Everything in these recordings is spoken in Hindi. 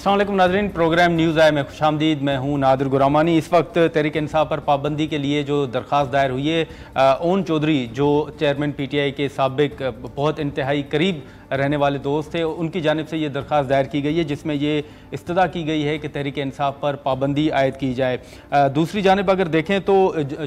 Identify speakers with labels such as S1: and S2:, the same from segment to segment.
S1: अस्सलाम वालेकुम नाज़रीन, प्रोग्राम न्यूज़ आए में खुशामदीद। मैं हूँ नादिर गुरामानी। इस वक्त तहरीक इंसाफ पर पाबंदी के लिए जो दरख्वास्त दायर हुई है, ओन चौधरी जो चेयरमैन PTI के साबिक बहुत इंतहाई करीब रहने वाले दोस्त थे, उनकी जानिब से ये दरख्वास्त दायर की गई है, जिसमें ये इस्तदा की गई है कि तहरीक इंसाफ पर पाबंदी आयद की जाए। दूसरी जानिब अगर देखें तो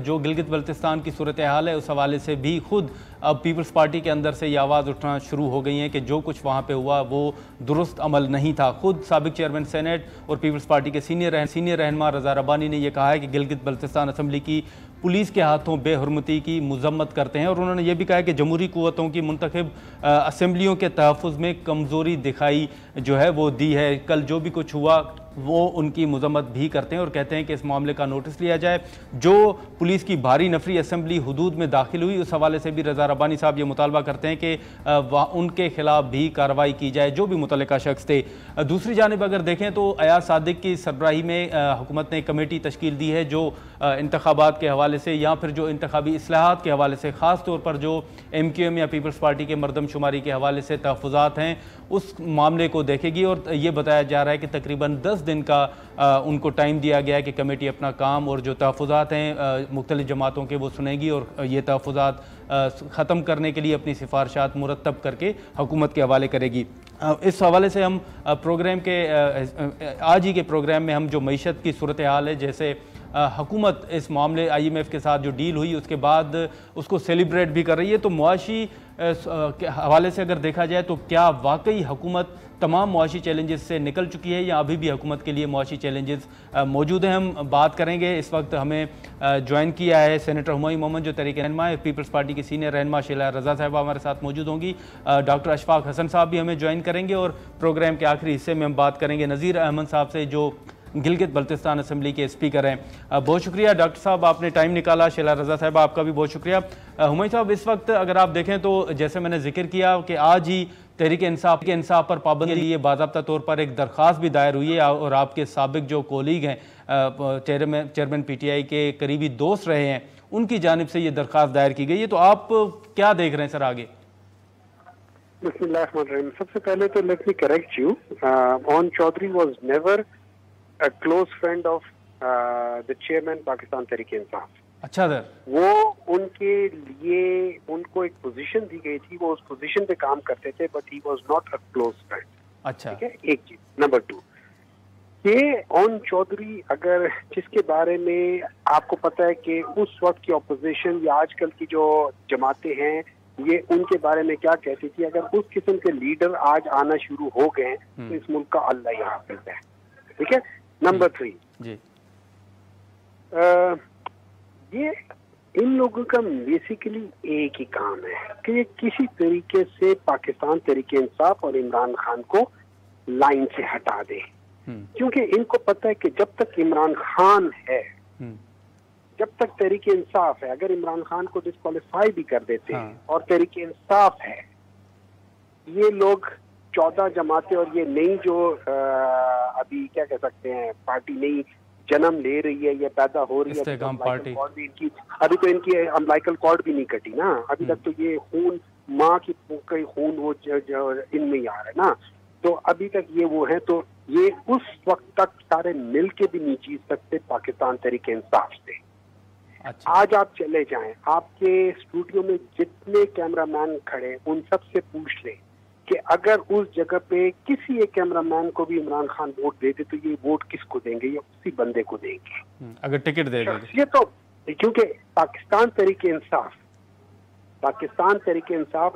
S1: जो गिलगित बल्तिस्तान की सूरत हाल है, उस हवाले से भी खुद अब पीपल्स पार्टी के अंदर से ये आवाज़ उठना शुरू हो गई है कि जो कुछ वहाँ पे हुआ वो दुरुस्त अमल नहीं था। खुद साबिक चेयरमैन सेनेट और पीपल्स पार्टी के सीनियर रहनुमा रज़ा रब्बानी ने यह कहा है कि गिलगित बल्तिस्तान असम्बली की पुलिस के हाथों बेहुरमती की मजम्मत करते हैं, और उन्होंने ये भी कहा है कि जमहूरी क़ुव्वतों की मुंतखब असम्बलियों के तहफ़्फ़ुज़ में कमज़ोरी दिखाई जो है वो दी है। कल जो भी कुछ हुआ वो उनकी मजम्मत भी करते हैं और कहते हैं कि इस मामले का नोटिस लिया जाए। जो पुलिस की भारी नफरी असम्बली हुदूद में दाखिल हुई, उस हवाले से भी रज़ा रब्बानी साहब ये मुतालबा करते हैं कि उनके खिलाफ भी कार्रवाई की जाए, जो भी मुतल्लिका शख्स थे। दूसरी जानिब अगर देखें तो अयाज सादिक की सरबराही में हुकूमत ने कमेटी तश्कील दी है, जो इंतखाबात के हवाले से या फिर जो इंतखाबी इस्लाहात के हवाले से, ख़ास तौर पर जो MQM या पीपल्स पार्टी के मरदमशुमारी के हवाले से तहफ़्फ़ुज़ात हैं, उस मामले को देखेगी। और ये बताया जा रहा है कि तकरीबन 10 दिन का उनको टाइम दिया गया है कि कमेटी अपना काम और जो तहफ़्फ़ुज़ात हैं मुख्तलिफ़ जमातों के वो सुनेगी और ये तहफ़्फ़ुज़ात ख़त्म करने के लिए अपनी सिफारशात मुरतब करके हुकूमत के हवाले करेगी। इस हवाले से हम प्रोग्राम के आज ही के प्रोग्राम में हम जो मईशत की सूरत हाल है, जैसे हुकूमत इस मामले IMF के साथ जो डील हुई उसके बाद उसको सेलिब्रेट भी कर रही है, तो मुआशी के हवाले से अगर देखा जाए तो क्या वाकई हुकूमत तमाम मुआशी चैलेंजेस से निकल चुकी है या अभी भी हुकूमत के लिए मुआशी चैलेंजेस मौजूद हैं? हम बात करेंगे। इस वक्त हमें ज्वाइन किया है सेनेटर हुमायूं मोहम्मद, जो तहरीक रहनुमा है, पीपल्स पार्टी की सीनियर रहनुमा शीला रज़ा साहिबा हमारे साथ मौजूद होंगी, डॉक्टर अशफाक हसन साहब भी हमें ज्वाइन करेंगे, और प्रोग्राम के आखिरी हिस्से में हम बात करेंगे नज़ीर अहमद साहब से, जो गिलगित बल्तिस्तान असम्बली के स्पीकर हैं। बहुत शुक्रिया डॉक्टर साहब, आपने टाइम निकाला। शीला रज़ा साहब आपका भी बहुत शुक्रिया। हुमायूं साहब, इस वक्त अगर आप देखें तो जैसे मैंने जिक्र किया कि आज ही तहरीक इंसाफ पर पाबंदी के लिए बाज़ाब्ता तौर पर एक दरख्वास्त भी दायर हुई है, और आपके साबिक जो कोलीग हैं चेयरमैन PTI के करीबी दोस्त रहे हैं, उनकी जानिब से ये दरख्वास्त दायर की गई है, तो आप क्या देख रहे हैं सर आगे?
S2: बिस्मिल्लाहिर्रहमानिर्रहीम। सबसे पहले तो let me correct you, Aun Chaudhry was never a close friend of the chairman Pakistan Tehreek Insaf.
S1: अच्छा सर, वो
S2: उनके लिए उनको एक पोजीशन दी गई थी, वो उस पोजीशन पे काम करते थे, but he was not a close friend.
S1: अच्छा,
S2: ठीक है, एक चीज। नंबर 2, ये ओन चौधरी अगर जिसके बारे में आपको पता है कि उस वक्त की ऑपोजिशन या आजकल की जो जमातें हैं ये उनके बारे में क्या कहती थी, अगर उस किस्म के लीडर आज आना शुरू हो गए तो इस मुल्क का अल्लाह ही हाफिज है। ठीक है। नंबर 3 जी, ये इन लोगों का बेसिकली एक ही काम है कि ये किसी तरीके से पाकिस्तान तहरीक इंसाफ और इमरान खान को लाइन से हटा दे, क्योंकि इनको पता है कि जब तक इमरान खान है, जब तक तहरीक इंसाफ है, अगर इमरान खान को डिस्क्वालीफाई भी कर देते हैं और तहरीक इंसाफ है, ये लोग 14 जमातें और ये नई जो अभी क्या कह सकते हैं पार्टी नई जन्म ले रही है या पैदा हो रही है, पार्टी भी इनकी अभी तो इनकी अम्बिलिकल कॉर्ड भी नहीं कटी ना, अभी तक तो ये खून माँ की खून वो इनमें ही आ रहा है ना, तो अभी तक ये वो है, तो ये उस वक्त तक सारे मिल के भी नहीं जीत सकते पाकिस्तान तहरीक इंसाफ से। अच्छा। आज आप चले जाएं, आपके स्टूडियो में जितने कैमरामैन खड़े उन सब से पूछ लें कि अगर उस जगह पे किसी एक कैमरामैन को भी इमरान खान वोट दे दे तो ये वोट किसको देंगे, या उसी बंदे को देंगे
S1: अगर टिकट दे देंगे।
S2: ये तो क्योंकि पाकिस्तान तहरीक इंसाफ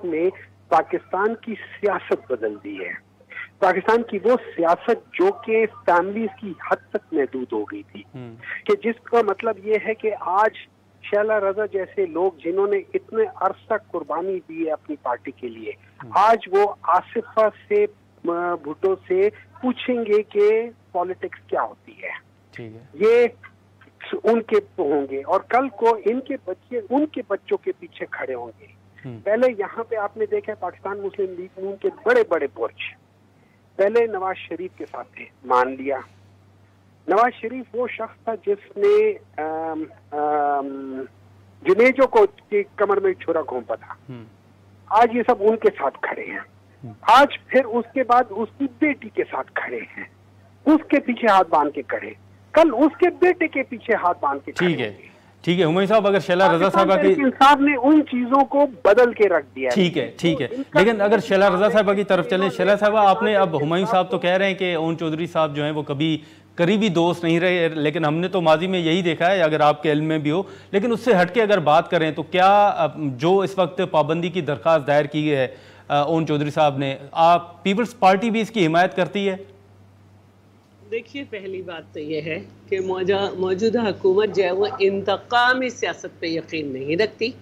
S2: ने पाकिस्तान की सियासत बदल दी है। पाकिस्तान की वो सियासत जो कि फैमिलीज की हद तक महदूद हो गई थी, कि जिसका मतलब ये है कि आज शैला रजा जैसे लोग जिन्होंने इतने अरसा कुर्बानी दी है अपनी पार्टी के लिए, आज वो आसिफा से भुट्टो से पूछेंगे कि पॉलिटिक्स क्या होती है। ठीक है। ये उनके होंगे और कल को इनके बच्चे उनके बच्चों के पीछे खड़े होंगे। पहले यहाँ पे आपने देखा पाकिस्तान मुस्लिम लीग नून के बड़े बड़े बुर्ज पहले नवाज शरीफ के साथ थे, मान लिया। नवाज शरीफ वो शख्स था जिसने जुनेजो को कमर में छुरा घोंपा था, आज ये सब उनके साथ खड़े हैं। आज फिर उसके बाद उसकी बेटी के साथ खड़े हैं। उसके पीछे हाथ बांध के खड़े, कल उसके बेटे के पीछे हाथ बांध के खड़े।
S1: ठीक है, ठीक है हुमायूं साहब, अगर शैला रजा साहबा की
S2: इंसाफ ने उन चीजों को बदल के रख दिया।
S1: ठीक है, ठीक है, लेकिन अगर शैला रजा साहबा की तरफ चलें, शैला साहबा आपने, अब हुमायूं साहब तो कह रहे हैं कि ओन चौधरी साहब जो हैं वो कभी करीबी दोस्त नहीं रहे, लेकिन हमने तो माजी में यही देखा है, अगर आपके इल्म में भी हो, लेकिन उससे हटके अगर बात करें तो क्या जो इस वक्त पाबंदी की दरख्वास्त दायर की है ओन चौधरी साहब ने, आप पीपल्स पार्टी भी इसकी हिमायत करती है?
S3: देखिए, पहली बात तो ये है कि मौजूदा हुकूमत जो है वो इंतकामी सियासत पे यकीन नहीं रखती,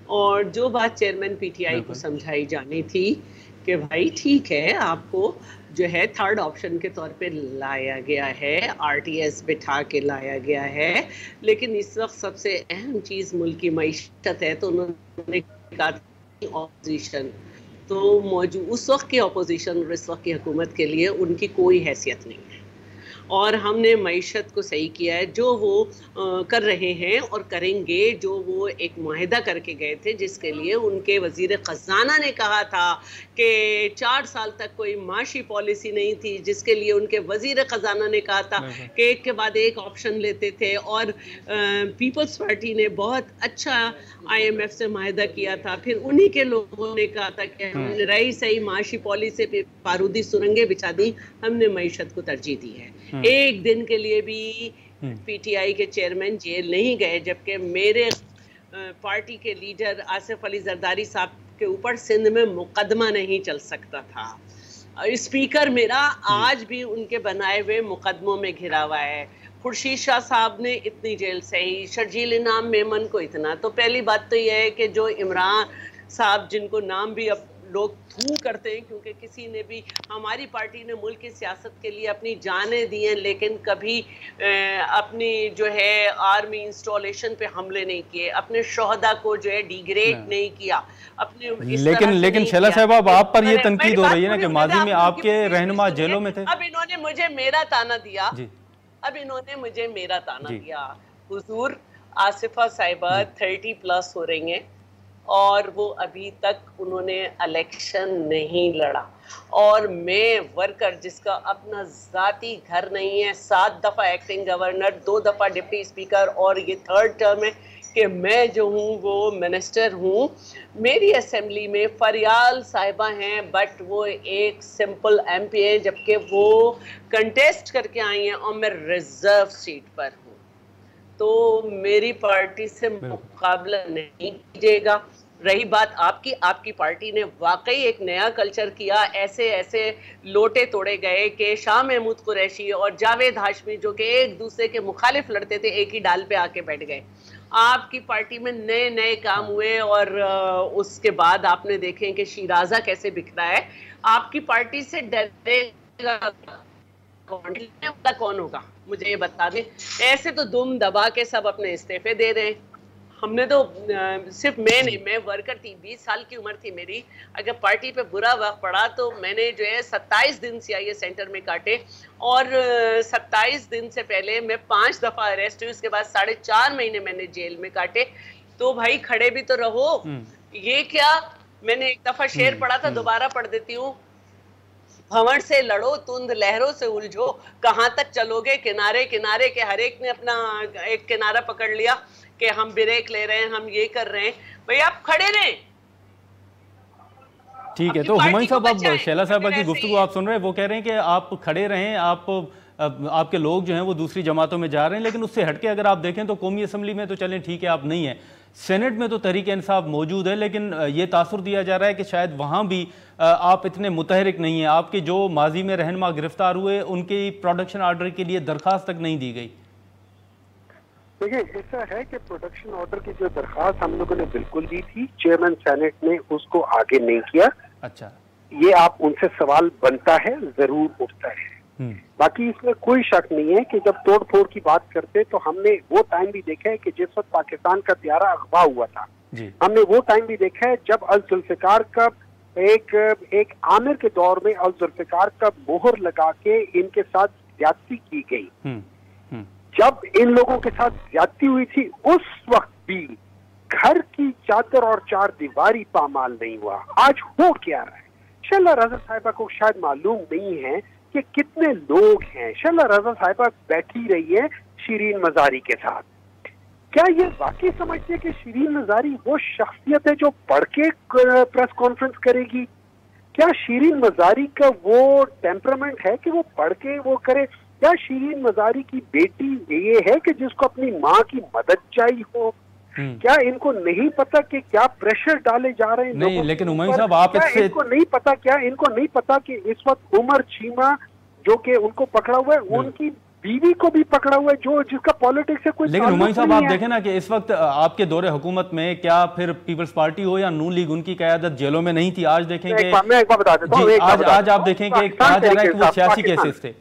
S3: और जो बात चेयरमैन पीटीआई को समझाई जानी थी कि भाई ठीक है, आपको जो है थर्ड ऑप्शन के तौर पे लाया गया है, आरटीएस बिठा के लाया गया है, लेकिन इस वक्त सबसे अहम चीज़ मुल्क की मईशत है, तो उन्होंने कहा ऑपोजिशन, तो मौजूद उस वक्त की अपोजिशन और इस वक्त की हुकूमत के लिए उनकी कोई हैसियत नहीं है, और हमने मईशत को सही किया है। जो वो कर रहे हैं और करेंगे, जो वो एक मुआहिदा करके गए थे, जिसके लिए उनके वज़ीर ख़ज़ाना ने कहा था कि 4 साल तक कोई माशी पॉलिसी नहीं थी, जिसके लिए उनके वज़ीर ख़ज़ाना ने कहा था कि एक के बाद एक ऑप्शन लेते थे, और पीपल्स पार्टी ने बहुत अच्छा IMF से मुआहिदा किया था, फिर उन्हीं के लोगों ने कहा था कि हमने रही सही माशी पॉलिसी पे बारूदी सुरंगें बिछा दी, हमने मईशत को तरजीह दी है। एक दिन के लिए भी पीटीआई के चेयरमैन जेल नहीं गए, जबकि मेरे पार्टी के लीडर आसिफ अली जरदारी साहब के ऊपर सिंध में मुकदमा नहीं चल सकता था। स्पीकर मेरा आज भी उनके बनाए हुए मुकदमों में घिरा हुआ है। खुर्शीद शाह साहब ने इतनी जेल सही, शर्जील इनाम मेमन को इतना। तो पहली बात तो यह है कि जो इमरान साहब, जिनको नाम भी अब लोग थू करते हैं, क्योंकि किसी ने भी, हमारी पार्टी ने मुल्क की सियासत के लिए अपनी जानें दी हैं, लेकिन कभी अपनी जो है आर्मी इंस्टॉलेशन पे हमले नहीं किए, अपने शोहदा को जो है डिग्रेड नहीं किया, अपने
S1: लेकिन शैला साहब, अब आप पर ये तनकीद हो रही है ना कि माजी में आपके रहनुमा जेलों में थे।
S3: अब इन्होंने मुझे मेरा ताना दिया, हुजूर आसिफा साहिबा 30+ हो रही हैं और वो अभी तक उन्होंने इलेक्शन नहीं लड़ा, और मैं वर्कर जिसका अपना ज़ाती घर नहीं है, 7 दफ़ा एक्टिंग गवर्नर, 2 दफ़ा डिप्टी स्पीकर, और ये 3rd टर्म है कि मैं जो हूँ वो मिनिस्टर हूँ। मेरी असेंबली में फरियाल साहिबा हैं, बट वो एक सिंपल MP है, जबकि वो कंटेस्ट करके आई हैं और मैं रिजर्व सीट पर हूँ, तो मेरी पार्टी से मुकाबला नहीं कीजिएगा। रही बात आपकी पार्टी ने वाकई एक नया कल्चर किया, ऐसे लोटे तोड़े गए कि शाह महमूद कुरैशी और जावेद हाशमी जो कि एक दूसरे के मुखालिफ लड़ते थे, एक ही डाल पे आके बैठ गए। आपकी पार्टी में नए काम हुए, और उसके बाद आपने देखें कि शिराजा कैसे बिखरा है। आपकी पार्टी से डरेगा कौन होगा, मुझे ये बता दें। ऐसे तो दुम दबा के सब अपने इस्तीफे दे रहे हैं। हमने तो सिर्फ मैं वर्कर थी, 20 साल की उम्र थी मेरी। अगर पार्टी पे बुरा वक्त पड़ा तो मैंने जो है 27 दिन CIA सेंटर में काटे, और 27 दिन से पहले मैं 5 दफ़ा अरेस्ट हुई, उसके बाद 4.5 महीने मैंने जेल में काटे। तो भाई खड़े भी तो रहो। ये क्या, मैंने एक दफ़ा शेर पढ़ा था, दोबारा पढ़ देती हूँ। भंवर से लड़ो, तुंद लहरों से उलझो, कहाँ तक चलोगे किनारे किनारे के। हर एक ने अपना एक किनारा पकड़ लिया कि हम ब्रेक ले रहे हैं, हम ये कर रहे हैं। भाई आप खड़े रहें।
S1: ठीक है, तो हुमायूं साहब, अब शैला साहबा की गुफ्तगू आप सुन रहे हैं, वो कह रहे हैं कि आप खड़े रहें, आपके लोग जो हैं वो दूसरी जमातों में जा रहे हैं, लेकिन उससे हटके अगर आप देखें तो कौमी असम्बली में तो चलें ठीक है आप नहीं हैं, सेनेट में तो तहरीक इंसाफ मौजूद है, लेकिन ये तासुर दिया जा रहा है कि शायद वहाँ भी आप इतने मुतहरिक नहीं हैं। आपके जो माजी में रहनुमा गिरफ्तार हुए उनकी प्रोडक्शन ऑर्डर के लिए दरख्वास्त तक नहीं दी गई।
S2: देखिए, ऐसा है कि प्रोडक्शन ऑर्डर की जो दरख्वास्त हम लोगों ने बिल्कुल दी थी, चेयरमैन सेनेट ने उसको आगे नहीं किया।
S1: अच्छा,
S2: ये आप उनसे सवाल बनता है, जरूर उठता है। बाकी इसमें कोई शक नहीं है कि जब तोड़ फोड़ की बात करते तो हमने वो टाइम भी देखा है कि जिस वक्त पाकिस्तान का त्यारा अगवा हुआ था, हमने वो टाइम भी देखा है जब अल जुल्फिकार का एक आमिर के दौर में अल जुल्फिकार का मोहर लगा के इनके साथ ज्यादती की गई। जब इन लोगों के साथ ज्यादती हुई थी उस वक्त भी घर की चादर और 4 दीवारी पामाल नहीं हुआ। आज हो क्या रहा है, शैला रजा साहिबा को शायद मालूम नहीं है कि कितने लोग हैं। शैला रजा साहिबा बैठी रही है शिरीन मजारी के साथ, क्या ये वाकई समझते हैं कि शिरीन मजारी वो शख्सियत है जो पढ़ के प्रेस कॉन्फ्रेंस करेगी? क्या शिरीन मजारी का वो टेम्परामेंट है कि वो पढ़ के वो करे? क्या शिरीन मजारी की बेटी ये है कि जिसको अपनी माँ की मदद चाहिए हो? क्या इनको नहीं पता कि क्या प्रेशर डाले जा रहे हैं?
S1: नहीं, लेकिन हुमायूं साहब आप इससे
S2: इनको नहीं पता, क्या इनको नहीं पता कि इस वक्त उमर चीमा जो कि उनको पकड़ा हुआ है, उनकी बीवी को भी पकड़ा हुआ है, जो जिसका पॉलिटिक्स से कोई।
S1: लेकिन हुमायूं साहब आप देखें ना कि इस वक्त आपके दौरे हुकूमत में क्या फिर पीपल्स पार्टी हो या नून लीग, उनकी क़यादत जेलों में नहीं थी। आज देखेंगे,
S2: मैं एक बार बता देता हूं,
S1: आज आप देखें कि कहा जा रहा है कि वो सियासी केसेस थे।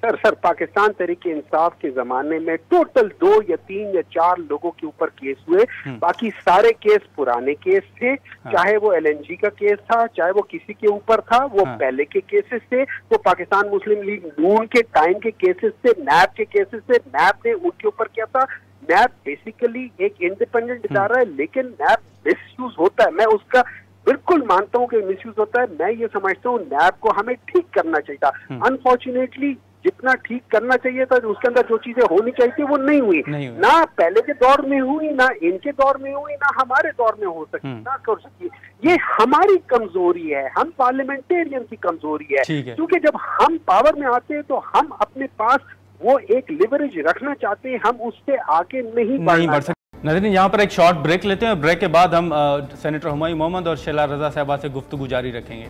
S2: सर पाकिस्तान तहरीक इंसाफ के जमाने में टोटल 2 या 3 या 4 लोगों के ऊपर केस हुए, बाकी सारे केस पुराने केस थे। चाहे वो LNG का केस था, चाहे वो किसी के ऊपर था, वो पहले के केसेस थे। वो पाकिस्तान मुस्लिम लीग नून के टाइम के केसेस थे, नैब के केसेस थे। नैब ने उनके ऊपर किया था। नैब बेसिकली एक इंडिपेंडेंट इदारा है, लेकिन नैब मिसयूज होता है। मैं उसका बिल्कुल मानता हूँ कि मिसयूज होता है। मैं ये समझता हूँ नैब को हमें ठीक करना चाहिए था। अनफॉर्चुनेटली जितना ठीक करना चाहिए था, उसके अंदर जो चीजें होनी चाहिए थी वो नहीं हुई। ना पहले के दौर में हुई, ना इनके दौर में हुई, ना हमारे दौर में हो सकी, ना कर सकी। ये हमारी कमजोरी है, हम पार्लियामेंटेरियन की कमजोरी है। क्योंकि जब हम पावर में आते हैं तो हम अपने पास वो एक लिवरेज रखना चाहते हैं, हम उससे आगे नहीं बढ़ सकते।
S1: नाज़रीन, यहाँ पर एक शॉर्ट ब्रेक लेते हैं। ब्रेक के बाद हम सेनेटर हुमायूं मोहम्मद और शैला रजा साहिबा से गुफ्तगू जारी रखेंगे।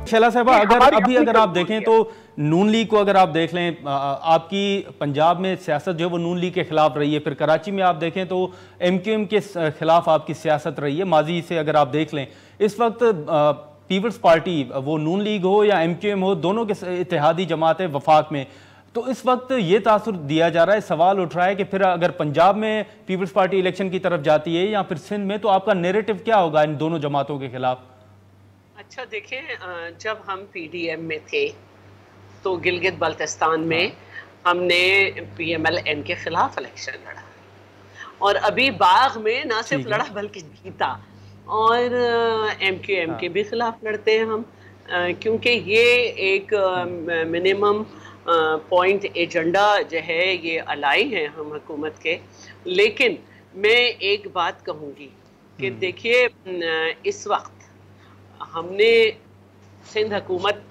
S1: शैला साहिबा, अगर आप देखें तो नून लीग को अगर आप देख लें, आपकी पंजाब में सियासत जो है वो नून लीग के खिलाफ रही है। फिर कराची में आप देखें तो MQM के खिलाफ आपकी सियासत रही है। माजी से अगर आप देख लें, इस वक्त पीपल्स पार्टी, वो नून लीग हो या MQM हो, दोनों के इत्तेहादी जमात है वफाक में। तो इस वक्त ये तासुर दिया जा रहा है, सवाल उठ रहा है कि फिर अगर पंजाब में पीपल्स पार्टी इलेक्शन की तरफ जाती है या फिर सिंध में, तो आपका नैरेटिव क्या होगा इन दोनों जमातों के खिलाफ?
S3: अच्छा देखें, जब हम PDM में थे तो गिलगित बल्तिस्तान में हमने PMLN के खिलाफ इलेक्शन लड़ा, और अभी बाग में ना सिर्फ लड़ा बल्कि जीता। और MQM के भी खिलाफ लड़ते हैं हम, क्योंकि ये एक मिनिमम पॉइंट एजेंडा जो है ये अलाई है हम हुकूमत के। लेकिन मैं एक बात कहूँगी कि देखिए, इस वक्त हमने सिंध हुकूमत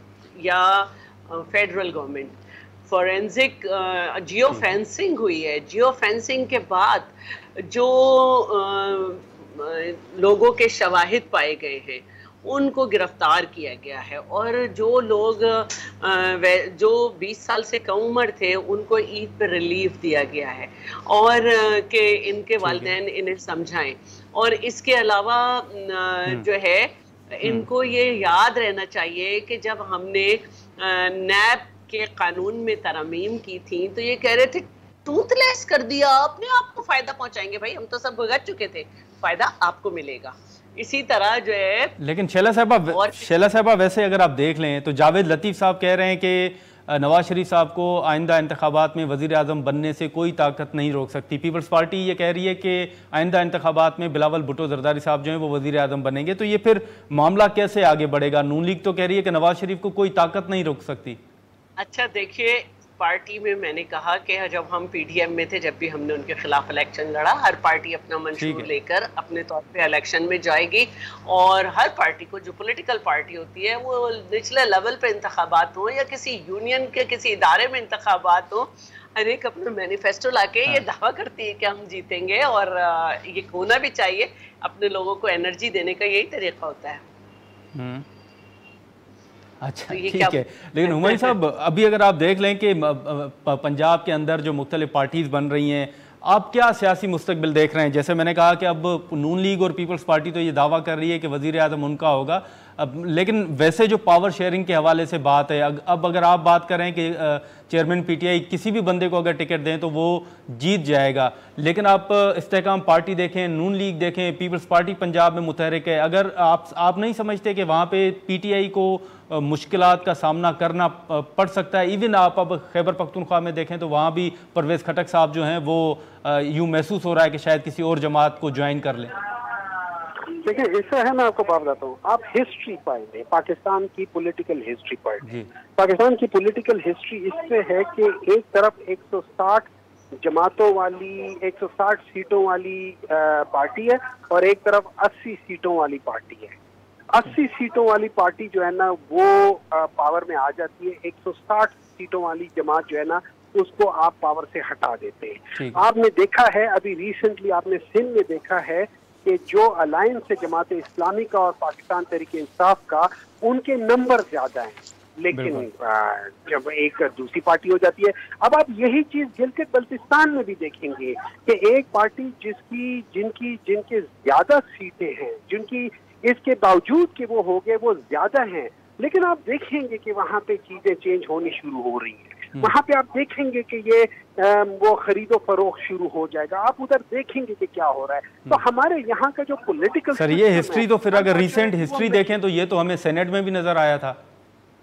S3: या federal government forensic geo fencing हुई है। जियो फेंसिंग के बाद जो लोगों के शवाहिद पाए गए हैं उनको गिरफ्तार किया गया है, और जो लोग जो 20 साल से कम उम्र थे उनको ईद पर रिलीफ दिया गया है, और कि इनके वालिदैन इन्हें समझाएं। और इसके अलावा जो है इनको ये याद रहना चाहिए कि जब हमने नैब के कानून में तरमीम की थी तो ये कह रहे थे टूथलेस कर दिया, अपने आप को फायदा पहुंचाएंगे। भाई हम तो सब भुगत चुके थे, फायदा आपको मिलेगा। इसी तरह जो है,
S1: लेकिन शैला साहिबा वैसे अगर आप देख लें तो जावेद लतीफ़ साहब कह रहे हैं कि नवाज शरीफ साहब को आइंदा इंतखाबात में वज़ीर आज़म बनने से कोई ताकत नहीं रोक सकती। पीपल्स पार्टी ये कह रही है कि आइंदा इंतखाबात में बिलावल भुट्टो जरदारी साहब जो हैं वो वज़ीर आज़म बनेंगे। तो ये फिर मामला कैसे आगे बढ़ेगा? नून लीग तो कह रही है कि नवाज शरीफ को कोई ताकत नहीं रोक सकती।
S3: अच्छा देखिए, पार्टी में मैंने कहा कि जब हम PDM में थे, जब भी हमने उनके खिलाफ इलेक्शन लड़ा, हर पार्टी अपना मंशूर लेकर अपने तौर पे इलेक्शन में जाएगी, और हर पार्टी को, जो पॉलिटिकल पार्टी होती है, वो निचले लेवल पे इंतखाबात हो या किसी यूनियन के किसी इदारे में इंतखाबात हो, हर एक अपना मैनिफेस्टो लाके ये दावा करती है कि हम जीतेंगे, और ये होना भी चाहिए। अपने लोगों को एनर्जी देने का यही तरीका होता है।
S1: अच्छा, ठीक है। लेकिन हुमायूं साहब, अभी अगर आप देख लें कि पंजाब के अंदर जो मुख्तलिफ पार्टीज़ बन रही हैं, आप क्या सियासी मुस्तकबिल देख रहे हैं? जैसे मैंने कहा कि अब नून लीग और पीपल्स पार्टी तो ये दावा कर रही है कि वज़ीर आज़म उनका होगा, लेकिन वैसे जो पावर शेयरिंग के हवाले से बात है, अब अगर आप बात करें कि चेयरमैन PTI किसी भी बंदे को अगर टिकट दें तो वो जीत जाएगा, लेकिन आप इस्तेकाम पार्टी देखें, नून लीग देखें, पीपल्स पार्टी पंजाब में मुतहरिक है। अगर आप नहीं समझते कि वहाँ पे PTI को मुश्किलात का सामना करना पड़ सकता है? इवन आप अब खैबर पख्तूनख्वा में देखें तो वहाँ भी परवेज़ खटक साहब जो हैं वो यूँ महसूस हो रहा है कि शायद किसी और जमात को ज्वाइन कर लें।
S2: देखिए ऐसा है, मैं आपको बात बताता हूँ, आप हिस्ट्री पढ़ें, पाकिस्तान की पॉलिटिकल हिस्ट्री पढ़ें। पाकिस्तान की पॉलिटिकल हिस्ट्री इससे है कि एक तरफ 160 जमातों वाली 160 सीटों वाली पार्टी है और एक तरफ 80 सीटों वाली पार्टी है। 80 सीटों वाली पार्टी जो है ना वो पावर में आ जाती है, 160 सीटों वाली जमात जो है ना उसको आप पावर से हटा देते हैं। आपने देखा है अभी रिसेंटली, आपने सिंध में देखा है कि जो अलायंस है जमात इस्लामी का और पाकिस्तान तहरीक इंसाफ का, उनके नंबर ज्यादा हैं, लेकिन जब एक दूसरी पार्टी हो जाती है। अब आप यही चीज गिलगित बल्तिस्तान में भी देखेंगे कि एक पार्टी जिनके ज्यादा सीटें हैं, जिनकी इसके बावजूद कि वो हो गए वो ज्यादा हैं, लेकिन आप देखेंगे कि वहां पे चीजें चेंज होनी शुरू हो रही हैं। वहां पे आप देखेंगे कि ये वो खरीदो फरोख्त शुरू हो जाएगा। आप उधर देखेंगे कि क्या हो रहा है। तो हमारे यहाँ का जो पॉलिटिकल
S1: सर ये हिस्ट्री तो फिर अगर रिसेंट हिस्ट्री देखें तो ये तो हमें सेनेट में भी नजर आया था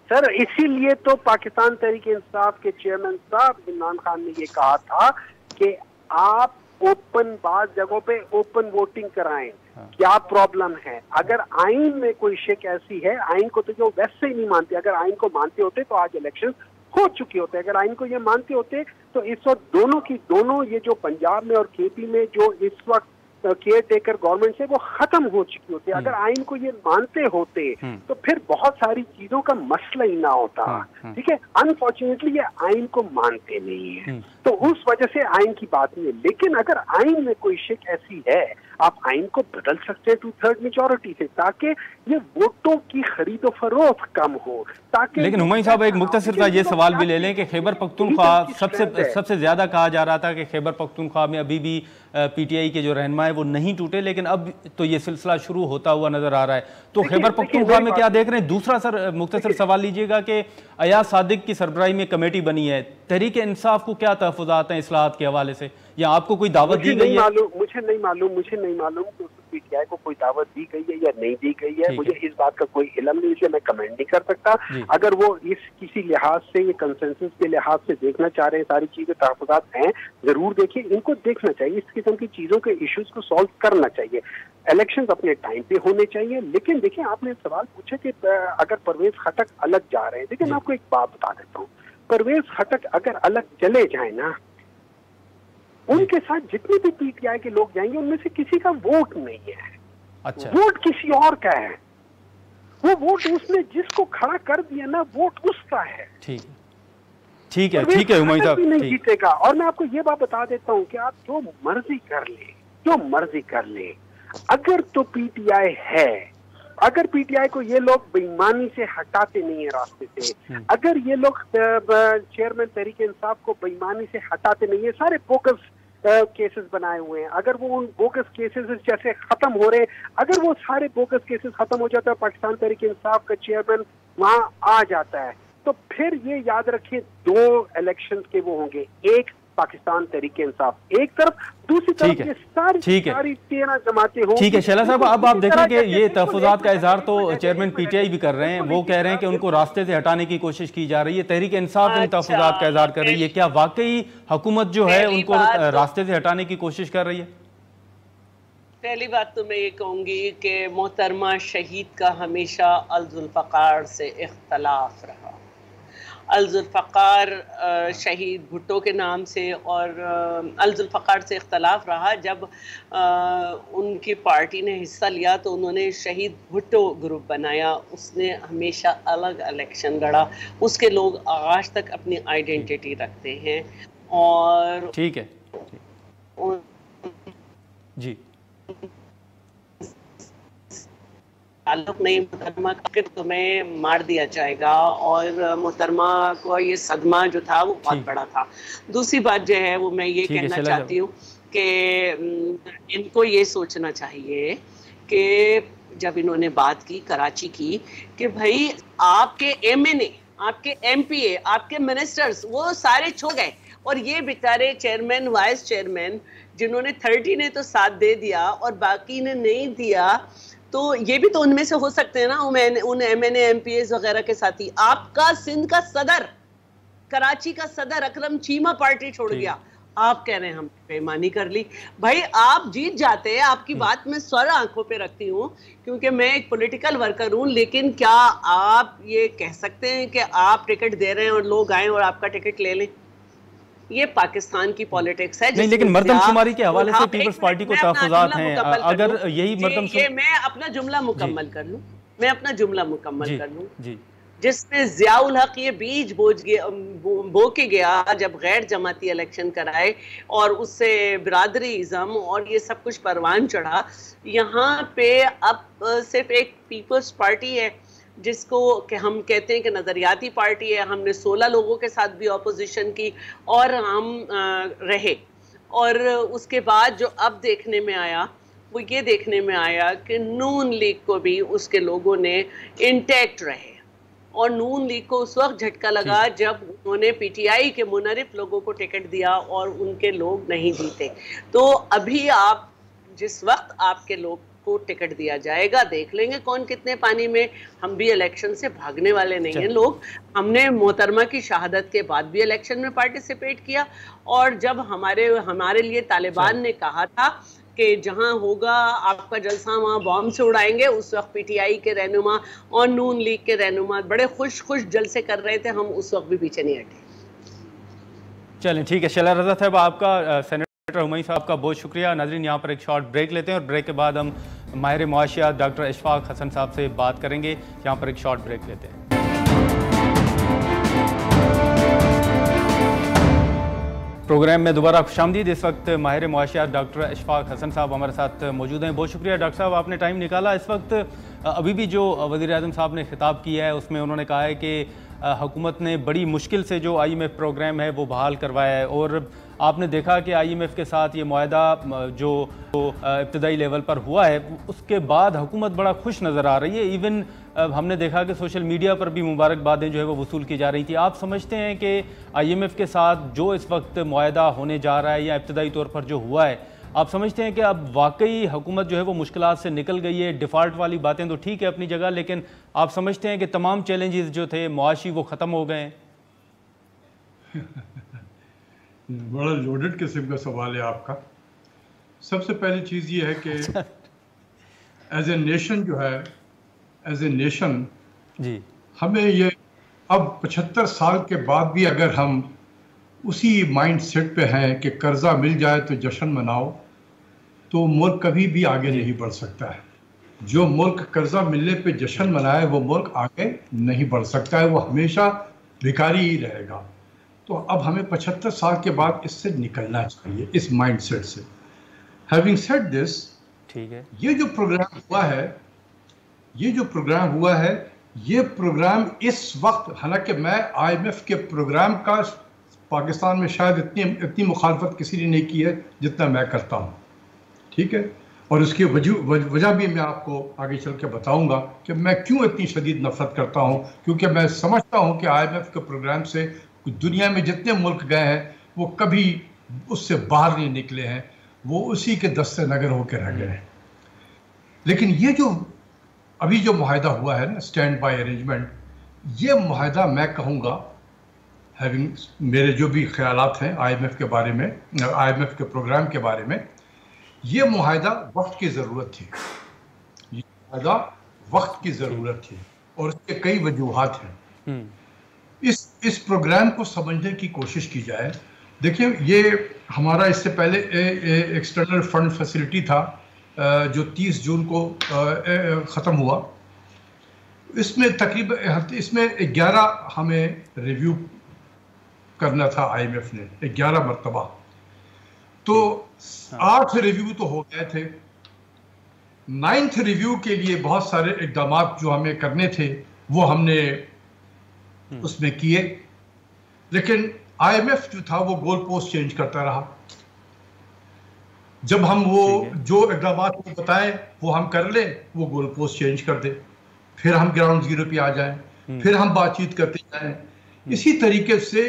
S2: सर। इसीलिए तो पाकिस्तान तहरीक इंसाफ के चेयरमैन साहब इमरान खान ने ये कहा था कि आप ओपन, बात जगहों पे ओपन वोटिंग कराएं। क्या प्रॉब्लम है? अगर आइन में कोई शिक ऐसी है, आइन को तो जो वैसे ही नहीं मानते, अगर आइन को मानते होते तो आज इलेक्शन हो चुके होते। अगर आइन को ये मानते होते तो इस वक्त दोनों ये जो पंजाब में और केपी में जो इस वक्त केयर टेकर गवर्नमेंट से वो खत्म हो चुकी होती है। अगर आइन को ये मानते होते तो फिर बहुत सारी चीजों का मसला ही ना होता। ठीक है, अनफॉर्चुनेटली ये आइन को मानते नहीं है, तो उस वजह से आइन की बात नहीं है। लेकिन अगर आइन में कोई शिक ऐसी है, आप आइन को बदल सकते हैं 2/3 मेजॉरिटी से, ताकि ये वोटों की खरीदो फरोख्त कम हो, ताकि।
S1: लेकिन हुमायूं साहब एक मुख्तसर सा ये सवाल भी ले लें कि खैबर पख्तूनख्वा सबसे ज्यादा कहा जा रहा था कि खैबर पख्तूनख्वा में अभी भी पीटीआई के जो रहनुमा है वो नहीं टूटे, लेकिन अब तो ये सिलसिला शुरू होता हुआ नजर आ रहा है। तो खैबर पख्तूनख्वा में क्या देख रहे हैं? दूसरा सर मुख्तसर सवाल लीजिएगा कि अयाज सादिक की सरबराही में कमेटी बनी है, तहरीक इंसाफ को क्या तहफ़्फ़ुज़ात हैं इस्लाहात के हवाले से, या आपको कोई दावत दी गई है?
S2: मुझे नहीं मालूम कि पीटीआई को कोई दावत दी गई है या नहीं दी गई है। मुझे इस बात का कोई इल्म नहीं, इसलिए मैं कमेंट नहीं कर सकता। अगर वो इस किसी लिहाज से, ये कंसेंसस के लिहाज से देखना चाह रहे हैं, सारी चीजें तहफ़्फ़ुज़ात हैं, जरूर देखिए, इनको देखना चाहिए, इस किस्म की चीजों के इश्यूज को सॉल्व करना चाहिए। इलेक्शंस अपने टाइम पे होने चाहिए। लेकिन देखिए, आपने सवाल पूछा कि अगर परवेज खटक अलग जा रहे हैं, देखिए मैं आपको एक बात बता देता हूँ, परवेज खटक अगर अलग चले जाए ना, उनके साथ जितने भी पीटीआई के लोग जाएंगे उनमें से किसी का वोट नहीं है।
S1: अच्छा।
S2: वोट किसी और का है। वो वोट उसने जिसको खड़ा कर दिया ना, वोट उसका है।
S1: ठीक है हुमायूं साहब,
S2: नहीं जीतेगा। और मैं आपको ये बात बता देता हूँ कि आप जो मर्जी कर ले, अगर तो पीटीआई है, अगर पीटीआई को ये लोग बेईमानी से हटाते नहीं है रास्ते से, अगर ये लोग चेयरमैन तहरीक इंसाफ को बेईमानी से हटाते नहीं है, सारे बोगस केसेस बनाए हुए हैं, अगर वो उन बोगस केसेस जैसे खत्म हो रहे, अगर वो सारे बोगस केसेस खत्म हो जाता है, पाकिस्तान तहरीक इंसाफ का चेयरमैन वहां आ जाता है, तो फिर ये याद रखिए 2 इलेक्शन के वो होंगे, एक पाकिस्तान तहरीक इंसाफ एक तरफ, दूसरी तरफ ये सारी 13 जमातें होंगी।
S1: ठीक है शैला साहब, अब आप देखें कि ये तहफ़्फ़ुज़ात का इज़हार तो चेयरमैन पीटीआई भी कर रहे हैं, वो कह रहे हैं कि उनको रास्ते से हटाने की कोशिश की जा रही है, तहरीक इंसाफ इन तहफ़्फ़ुज़ात का इज़हार कर रही है। क्या वाकई हुकूमत जो है उनको रास्ते से हटाने की कोशिश कर रही है?
S3: पहली बात तो मैं ये कहूँगी कि मोहतरमा शहीद का हमेशा अल-जुल्फ़कार से इख्तलाफ रहा। अल-जुल्फ़कार शहीद भुट्टो के नाम से और अल-जुल्फ़कार से इख्तलाफ रहा। जब उनकी पार्टी ने हिस्सा लिया तो उन्होंने शहीद भुट्टो ग्रुप बनाया, उसने हमेशा अलग इलेक्शन लड़ा, उसके लोग आज तक अपनी आइडेंटिटी रखते हैं। और
S1: ठीक है जी,
S3: ताल्लुक नहीं, मोहतरमा का तुम्हें मार दिया जाएगा, और मोहतरमा को ये सदमा जो था वो बहुत बड़ा था। दूसरी बात जो है वो मैं ये कहना चाहती हूँ कि इनको ये सोचना चाहिए कि जब इन्होंने बात की कराची की कि भाई आपके एमएनए, आपके एमपीए, आपके मिनिस्टर्स वो सारे छो गए, और ये बेचारे चेयरमैन, वाइस चेयरमैन जिन्होंने 30 ने तो साथ दे दिया और बाकी ने नहीं दिया, तो ये भी तो उनमें से हो सकते हैं ना, उन एमएनए एमपीएस वगैरह के साथी। आपका सिंध का सदर, कराची का सदर अकरम चीमा पार्टी छोड़ गया, आप कह रहे हैं हम बेईमानी कर ली। भाई आप जीत जाते हैं, आपकी बात मैं सर आंखों पे रखती हूँ क्योंकि मैं एक पॉलिटिकल वर्कर हूँ, लेकिन क्या आप ये कह सकते हैं कि आप टिकट दे रहे हैं और लोग आए और आपका टिकट ले लें? ये पाकिस्तान की पॉलिटिक्स है।
S1: नहीं, लेकिन मर्दमशुमारी के हवाले से पीपल्स पार्टी को तहफ़्फ़ुज़ात हैं, अगर यही
S3: ये मैं अपना जुमला मुकम्मल कर लूं, मैं अपना जुमला मुकम्मल कर लूं,
S1: जी,
S3: जिसमें ज़ियाउल हक ये बीज बो के गया जब गैर जमाती इलेक्शन कराए और उससे बिरादरीज़म और ये सब कुछ परवान चढ़ा। यहाँ पे अब सिर्फ एक पीपल्स पार्टी है जिसको कि हम कहते हैं कि नज़रियाती पार्टी है। हमने 16 लोगों के साथ भी ऑपोजिशन की और हम रहे, और उसके बाद जो अब देखने में आया वो ये देखने में आया कि नून लीग को भी उसके लोगों ने इंटैक्ट रहे, और नून लीग को उस वक्त झटका लगा जब उन्होंने पीटीआई के मुनरिफ लोगों को टिकट दिया और उनके लोग नहीं जीते। तो अभी आप जिस वक्त आपके लोग को टिकट दिया जाएगा, देख लेंगे कौन कितने पानी में। हम भी इलेक्शन से भागने वाले नहीं हैं लोग। हमने मोहतरमा की शहादत के बाद भी इलेक्शन में पार्टिसिपेट किया, और जब हमारे लिए तालिबान ने कहा था कि जहां होगा आपका जलसा वहां बॉम्ब से उड़ाएंगे, उस वक्त पीटीआई के रहनुमा और नून लीग के रहनुमा बड़े खुश जलसे कर रहे थे। हम उस वक्त भी पीछे नहीं हटे।
S1: चलें, ठीक है। शैला रज़ा साहब, आपका सेनेटर हुमई साहब का बहुत शुक्रिया। नाज़रीन, यहाँ पर एक शॉर्ट ब्रेक लेते हैं और ब्रेक के बाद हम माहिर मुआशियात डॉक्टर इशफाक हसन साहब से बात करेंगे। यहाँ पर एक शॉर्ट ब्रेक लेते हैं। प्रोग्राम में दोबारा खुशामदीद। इस वक्त माहिर मुआशियात डॉक्टर इशफाक हसन साहब हमारे साथ मौजूद हैं। बहुत शुक्रिया डॉक्टर साहब, आपने टाइम निकाला। इस वक्त अभी भी जो वज़ीर-ए-आज़म साहब ने खिताब किया है उसमें उन्होंने कहा है कि हुकूमत ने बड़ी मुश्किल से जो IMF प्रोग्राम है वो बहाल करवाया है, और आपने देखा कि IMF के साथ ये मुआहदा जो इब्तदाई लेवल पर हुआ है उसके बाद हुकूमत बड़ा खुश नज़र आ रही है। इवन हमने देखा कि सोशल मीडिया पर भी मुबारकबादें जो है वो वसूल की जा रही थी। आप समझते हैं कि IMF के साथ जो इस वक्त मुआहदा होने जा रहा है या इब्तदाई तौर पर जो हुआ है, आप समझते हैं कि अब वाकई हुकूमत जो है वो मुश्किलात से निकल गई है? डिफ़ॉल्ट वाली बातें तो ठीक है अपनी जगह, लेकिन आप समझते हैं कि तमाम चैलेंजेस जो थे मुआशी वो ख़त्म हो गए हैं?
S4: बड़ा लोडेड किस्म का सवाल है आपका। सबसे पहली चीज़ ये है कि एज ए नेशन जो है, एज ए नेशन
S1: जी,
S4: हमें ये अब 75 साल के बाद भी अगर हम उसी माइंड सेट पे हैं कि कर्जा मिल जाए तो जश्न मनाओ, तो मुल्क कभी भी आगे नहीं बढ़ सकता है। जो मुल्क कर्जा मिलने पे जश्न मनाए वो मुल्क आगे नहीं बढ़ सकता है, वो हमेशा भिखारी ही रहेगा। तो अब हमें 75 साल के बाद इससे निकलना चाहिए, इस माइंडसेट से। हैविंग सेड दिस,
S1: ठीक है,
S4: ये जो प्रोग्राम हुआ है, ये प्रोग्राम इस वक्त, हालांकि मैं IMF के प्रोग्राम का पाकिस्तान में शायद इतनी मुखालफत किसी ने नहीं की है जितना मैं करता हूँ, ठीक है। और उसकी वजह भी मैं आपको आगे चल के बताऊँगा कि मैं क्यों इतनी शदीद नफरत करता हूँ। क्योंकि मैं समझता हूँ कि IMF के प्रोग्राम से दुनिया में जितने मुल्क गए हैं वो कभी उससे बाहर नहीं निकले हैं, वो उसी के दस्ते नगर होकर रह गए हैं। लेकिन ये जो अभी जो मुआहदा हुआ है ना, स्टैंड बाय अरेंजमेंट, ये मुआहदा मैं कहूँगा, हैविंग मेरे जो भी ख्यालात हैं IMF के बारे में, IMF के प्रोग्राम के बारे में, ये मुआहदा वक्त की ज़रूरत थी। ये मुआहदा वक्त की ज़रूरत थी और उसके कई वजूहात हैं। इस प्रोग्राम को समझने की कोशिश की जाए। देखिए, ये हमारा इससे पहले एक्सटर्नल फंड फैसिलिटी था जो 30 जून को ख़त्म हुआ। इसमें तकरीबन 11 हमें रिव्यू करना था IMF ने, 11 मरतबा। तो 8 रिव्यू तो हो गए थे। 9th रिव्यू के लिए बहुत सारे इक़दाम जो हमें करने थे वो हमने उसमें किए, लेकिन IMF जो था वो गोल पोस्ट चेंज करता रहा। जब हम वो जो इक़दाम को बताएं वो हम कर लें, वो गोल पोस्ट चेंज कर दे, फिर हम ग्राउंड जीरो पे आ जाएं, फिर हम बातचीत करते जाएं। इसी तरीके से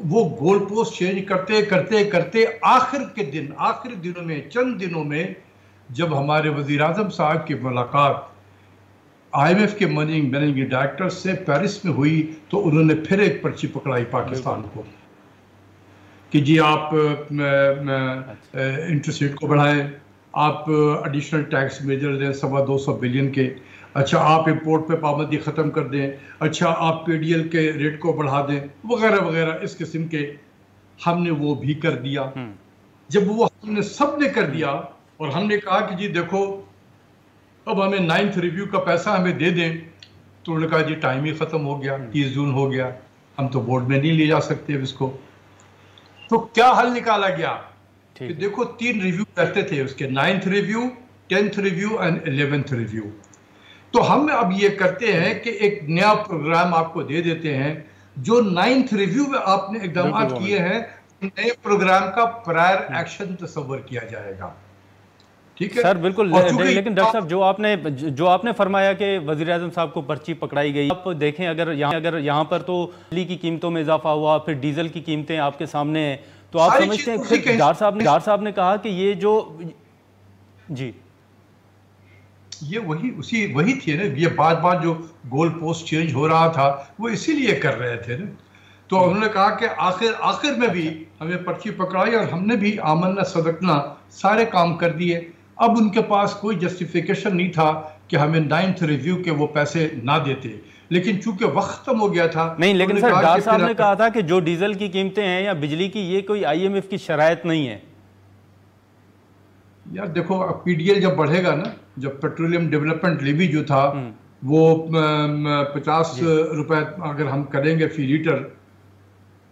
S4: वो गोल पोस्ट चेंज करते करते करते आखिरी दिनों में, चंद दिनों में, जब हमारे वज़ीर-ए-आज़म साहब की मुलाकात IMF के मैनेजिंग डायरेक्टर से पेरिस में हुई, तो उन्होंने फिर एक पर्ची पकड़ाई पाकिस्तान को। कि जी आप इंटरेस्ट रेट को बढ़ाएं, आप एडिशनल टैक्स मेजर दें 225 बिलियन के, अच्छा आप इंपोर्ट पे पाबंदी ख़त्म कर दें, अच्छा आप PDL के रेट को बढ़ा दें, वगैरह वगैरह इस किस्म के हमने वो भी कर दिया। जब वो हमने सब ने कर दिया और हमने कहा कि जी देखो अब हमें 9th रिव्यू का पैसा हमें दे दें, तो उन्होंने कहा जी टाइम ही ख़त्म हो गया, 30 जून हो गया, हम तो बोर्ड में नहीं ले जा सकते अब इसको। तो क्या हल निकाला गया कि देखो 3 रिव्यू करते थे उसके, 9th review, 10th review and 11th review. तो हम अब ये करते हैं कि एक नया प्रोग्राम आपको दे देते हैं, जो 9th रिव्यू में आपने इक़दाम किए हैं, नए प्रोग्राम का प्रायर एक्शन तस्वर किया जाएगा। ठीक है
S1: सर, बिल्कुल। लेकिन डॉक्टर साहब जो आपने फरमाया कि वज़ीर-ए-आज़म साहब को पर्ची पकड़ाई गई, आप देखें अगर यहाँ पर तो बिजली की कीमतों में इजाफा हुआ, फिर डीजल की कीमतें आपके सामने हैं, तो आप समझते हैं फिर डार साहब ने कहा कि ये जो जी
S4: ये वही थी ना, ये बार जो गोल पोस्ट चेंज हो रहा था वो इसीलिए कर रहे थे ना। तो उन्होंने कहा कि आखिर में भी हमें पर्ची पकड़ाई और हमने भी आमन्ना सदकना सारे काम कर दिए। अब उनके पास कोई जस्टिफिकेशन नहीं था कि हमें 9th रिव्यू के वो पैसे ना देते, लेकिन चूंकि वक्त खत्म हो गया था।
S1: नहीं, लेकिन सर डार साहब ने कहा था कि जो डीजल की कीमतें हैं या बिजली की, ये कोई IMF की शराइत नहीं है।
S4: यार देखो PDL जब बढ़ेगा ना, जब पेट्रोलियम डेवलपमेंट लेवी जो था वो 50 रुपए अगर हम करेंगे फी लीटर,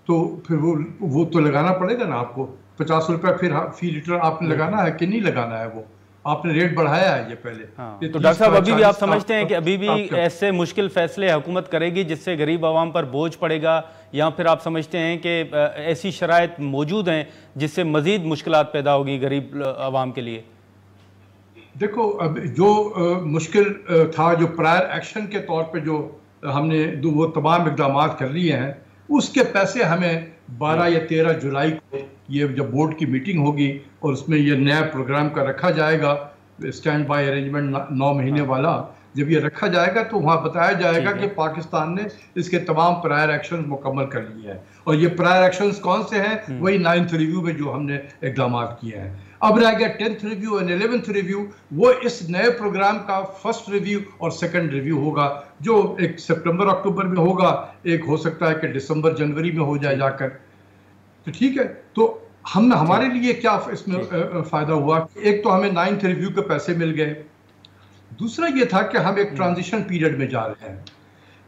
S4: तो फिर वो तो लगाना पड़ेगा ना आपको 50 रुपए फिर फी लीटर आपने लगाना है कि नहीं लगाना है, वो आपने रेट बढ़ाया है ये पहले।
S1: तो डॉक्टर साहब अभी भी आप समझते हैं कि अभी भी ऐसे मुश्किल फैसले हुकूमत करेगी जिससे गरीब आवाम पर बोझ पड़ेगा, या फिर आप समझते हैं कि ऐसी शराइत मौजूद हैं जिससे मजीद मुश्किलात पैदा होगी गरीब आवाम के लिए?
S4: देखो अब जो मुश्किल था, जो प्रायर एक्शन के तौर पे जो हमने वो तमाम इक़दाम कर लिए हैं, उसके पैसे हमें 12 या 13 जुलाई को ये जब बोर्ड की मीटिंग होगी और उसमें ये नया प्रोग्राम का रखा जाएगा, स्टैंड बाय अरेंजमेंट 9 महीने वाला, जब ये रखा जाएगा तो वहाँ बताया जाएगा कि पाकिस्तान ने इसके तमाम प्रायर एक्शन मुकम्मल कर लिए हैं। और ये प्रायर एक्शन कौन से हैं? वही 9th रिव्यू में जो हमने इक़दाम किए हैं। अब रह गया 10th रिव्यू और 11th रिव्यू। वो इस नए प्रोग्राम का फर्स्ट रिव्यू और सेकंड रिव्यू होगा, जो एक सितंबर अक्टूबर में होगा, एक हो सकता है कि दिसंबर जनवरी में हो जाए जाकर। तो ठीक है, तो हमारे लिए क्या इसमें फ़ायदा हुआ? एक तो हमें 9th रिव्यू के पैसे मिल गए, दूसरा ये था कि हम एक ट्रांजिशन पीरियड में जा रहे हैं।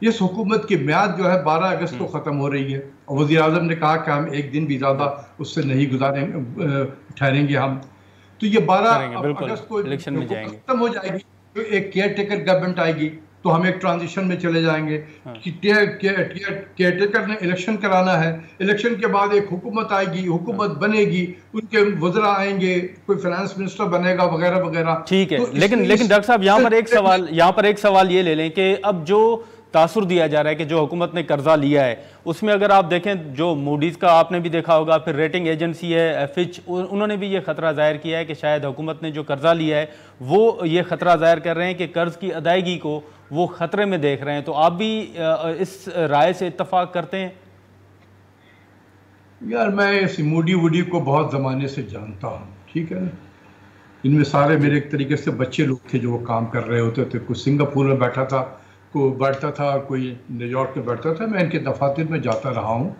S4: इस हुकूमत की म्याद जो है 12 अगस्त को ख़त्म हो रही है और वज़ीर-ए-आज़म ने कहा कि हम एक दिन भी ज़्यादा उससे नहीं ठहरेंगे हम। तो ये 12 अगस्त को
S1: इलेक्शन में जाएंगे,
S4: ख़त्म हो जाएगी, तो एक केयर टेकर गवर्नमेंट आएगी, तो हम एक ट्रांजिशन में चले जाएंगे कि केयर टेकर ने इलेक्शन कराना है, इलेक्शन के बाद एक हुकूमत आएगी, हुकूमत बनेगी, उनके वज़रा आएंगे, कोई फाइनेंस मिनिस्टर बनेगा वगैरह वगैरह।
S1: ठीक है, तो लेकिन डॉक्टर साहब यहाँ पर एक सवाल ये ले लें कि अब जो तासुर दिया जा रहा है कि जो हुकूमत ने कर्जा लिया है, उसमें अगर आप देखें जो मूडीज़ का आपने भी देखा होगा, फिर रेटिंग एजेंसी है फिच, उन्होंने भी ये खतरा जाहिर किया है कि शायद हुकूमत ने जो कर्जा लिया है वो ये खतरा जाहिर कर रहे हैं कि कर्ज की अदायगी को वो खतरे में देख रहे हैं। तो आप भी इस राय से इत्तफाक करते हैं?
S4: यार मैं इस मूडी को बहुत ज़माने से जानता हूँ, ठीक है ना। इनमें सारे मेरे एक तरीके से बच्चे लोग थे जो वो काम कर रहे होते थे। कोई सिंगापुर में बैठा था, कोई बैठता था, कोई न्यूयॉर्क में बैठता था। मैं इनके दफातर में जाता रहा हूँ।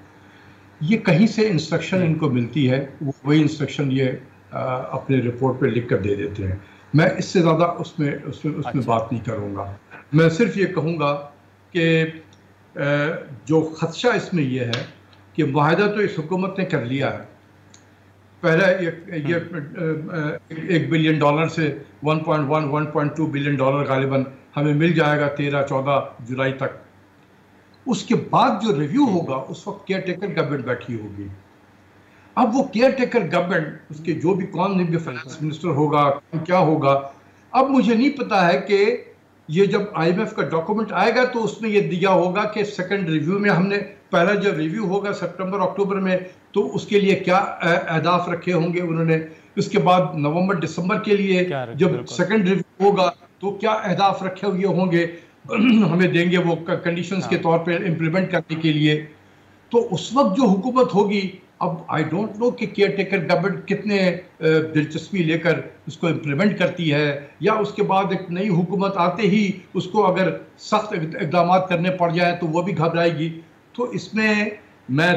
S4: ये कहीं से इंस्ट्रक्शन इनको मिलती है, वही इंस्ट्रक्शन ये अपने रिपोर्ट पे लिख कर दे देते हैं। मैं इससे ज़्यादा उसमें बात नहीं करूँगा। मैं सिर्फ ये कहूँगा कि जो खदशा इसमें ये है कि मुआहदा तो इस हुकूमत ने कर लिया है। पहले ये $1 बिलियन से 1.2 बिलियन डॉलर गालिबन हमें मिल जाएगा 13-14 जुलाई तक। उसके बाद जो रिव्यू होगा उस वक्त केयर टेकर गवर्नमेंट बैठी होगी। अब वो केयर टेकर गवर्नमेंट, उसके जो भी कौन भी फाइनेंस मिनिस्टर होगा, क्या होगा, अब मुझे नहीं पता है कि ये जब IMF का डॉक्यूमेंट आएगा तो उसमें ये दिया होगा कि सेकंड रिव्यू में हमने पहला जब रिव्यू होगा सितंबर अक्टूबर में तो उसके लिए क्या अहदाफ रखे होंगे उन्होंने, उसके बाद नवंबर दिसंबर के लिए जब सेकंड रिव्यू होगा तो क्या अहदाफ रखे हुए होंगे हमें देंगे वो कंडीशंस के तौर पे इम्प्लीमेंट करने के लिए। तो उस वक्त जो हुकूमत होगी अब आई डोंट नो कि केयर टेकर गवर्नमेंट कितने दिलचस्पी लेकर उसको इम्प्लीमेंट करती है, या उसके बाद एक नई हुकूमत आते ही उसको अगर सख्त इक़दाम करने पड़ जाए तो वो भी घबराएगी। तो इसमें मैं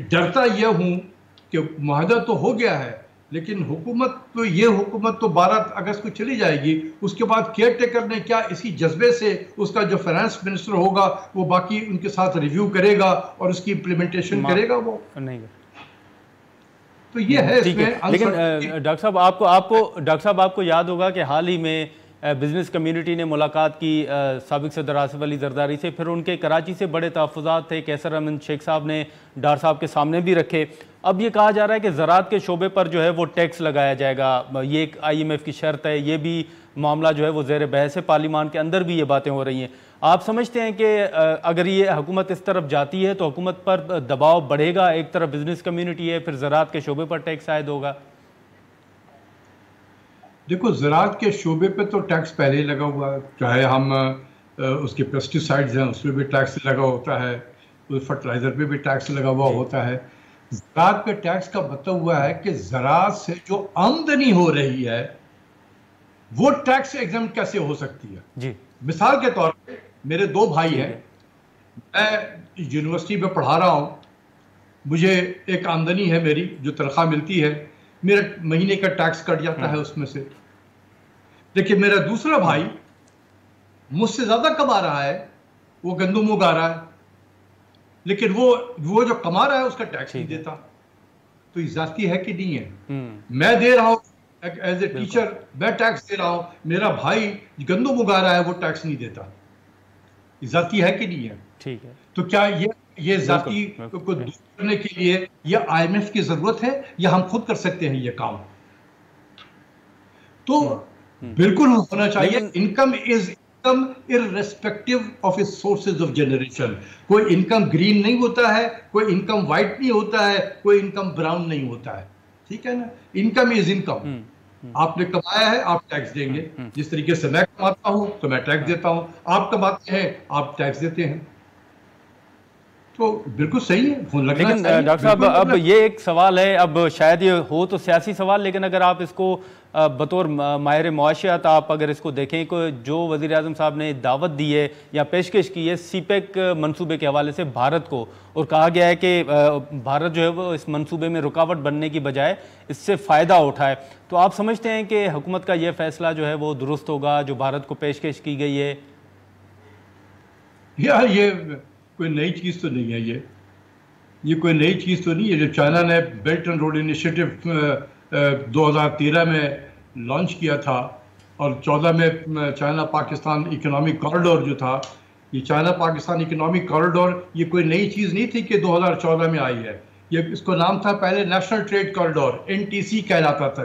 S4: डरता यह हूँ कि मुआहदा तो हो गया है, लेकिन ये हुकूमत तो 12 अगस्त को चली जाएगी। उसके बाद केयर टेकर ने क्या इसी जज्बे से उसका जो फाइनेंस मिनिस्टर होगा वो बाकी उनके साथ रिव्यू करेगा और उसकी इम्प्लीमेंटेशन करेगा, वो नहीं। तो ये है इसमें।
S1: लेकिन डॉक्टर साहब आपको याद होगा कि हाल ही में बिजनेस कम्युनिटी ने मुलाकात की साबिक सदर आसिफ अली जरदारी से, फिर उनके कराची से बड़े तहफ़्फ़ुज़ात थे, कैसर अहमद शेख साहब ने डार साहब के सामने भी रखे। अब ये कहा जा रहा है कि ज़राअत के शोबे पर जो है वो टैक्स लगाया जाएगा, ये एक IMF की शर्त है, ये भी मामला जो है वो ज़ेर बहस है, पार्लिमान के अंदर भी ये बातें हो रही हैं। आप समझते हैं कि अगर ये हुकूमत इस तरफ जाती है तो हुकूमत पर दबाव बढ़ेगा, एक तरफ बिजनेस कम्युनिटी है, फिर ज़राअत के शोबे पर टैक्स आयद होगा?
S4: देखो, ज़राअत के शोबे पे तो टैक्स पहले ही लगा हुआ है, चाहे हम उसके पेस्टिसाइड्स हैं उस पर भी टैक्स लगा होता है, उस फर्टिलाइज़र पे भी टैक्स लगा हुआ होता है। ज़राअत पे टैक्स का मतलब हुआ है कि ज़राअत से जो आमदनी हो रही है वो टैक्स एग्जम्प्ट कैसे हो सकती है जी। मिसाल के तौर पे मेरे 2 भाई हैं, मैं यूनिवर्सिटी में पढ़ा रहा हूँ, मुझे एक आमदनी है मेरी जो तनख्वाह मिलती है, मेरा महीने का टैक्स कट जाता है उसमें से। देखिए, मेरा दूसरा भाई मुझसे ज्यादा कमा रहा है, वो गंदम उगा रहा है, लेकिन वो जो कमा रहा है उसका टैक्स नहीं देता। तो ये जाती है कि नहीं है? मैं दे रहा हूँ एज ए टीचर, मैं टैक्स दे रहा हूँ, मेरा भाई गंदम उगा रहा है वो टैक्स नहीं देता। ये जाती है कि नहीं है? ठीक है। तो क्या ये जाती को दूर करने के लिए या IMF की जरूरत है या हम खुद कर सकते हैं ये काम? तो बिल्कुल होना चाहिए। Income is income irrespective of its sources of generation. कोई इनकम ग्रीन नहीं होता है, कोई इनकम वाइट नहीं होता है, कोई इनकम ब्राउन नहीं होता है, ठीक है ना? Income is income. आपने कमाया है आप टैक्स देंगे, जिस तरीके से मैं कमाता हूं तो मैं टैक्स देता हूं, आप कमाते हैं आप टैक्स देते हैं, तो बिल्कुल सही है।
S1: लेकिन डॉक्टर साहब, अब ये एक सवाल है, अब शायद ये हो तो सियासी सवाल, लेकिन अगर आप इसको बतौर माहिर मुआशियात आप अगर इसको देखें कि जो वज़ीर आज़म साहब ने दावत दी है या पेशकश की है CPEC मंसूबे के हवाले से भारत को, और कहा गया है कि भारत जो है वो इस मंसूबे में रुकावट बनने की बजाय इससे फ़ायदा उठाए, तो आप समझते हैं कि हुकूमत का ये फैसला जो है वो दुरुस्त होगा जो भारत को पेशकश की गई है?
S4: यार, ये कोई नई चीज़ तो नहीं है, ये कोई नई चीज़ तो नहीं है। जो चाइना ने बेल्ट एंड रोड इनिशिएटिव 2013 में लॉन्च किया था और 14 में चाइना पाकिस्तान इकोनॉमिक कॉरिडोर जो था, ये चाइना पाकिस्तान इकोनॉमिक कॉरिडोर ये कोई नई चीज़ नहीं थी कि 2014 में आई है। ये इसको नाम था पहले नेशनल ट्रेड कॉरिडोर, NTC कहलाता था।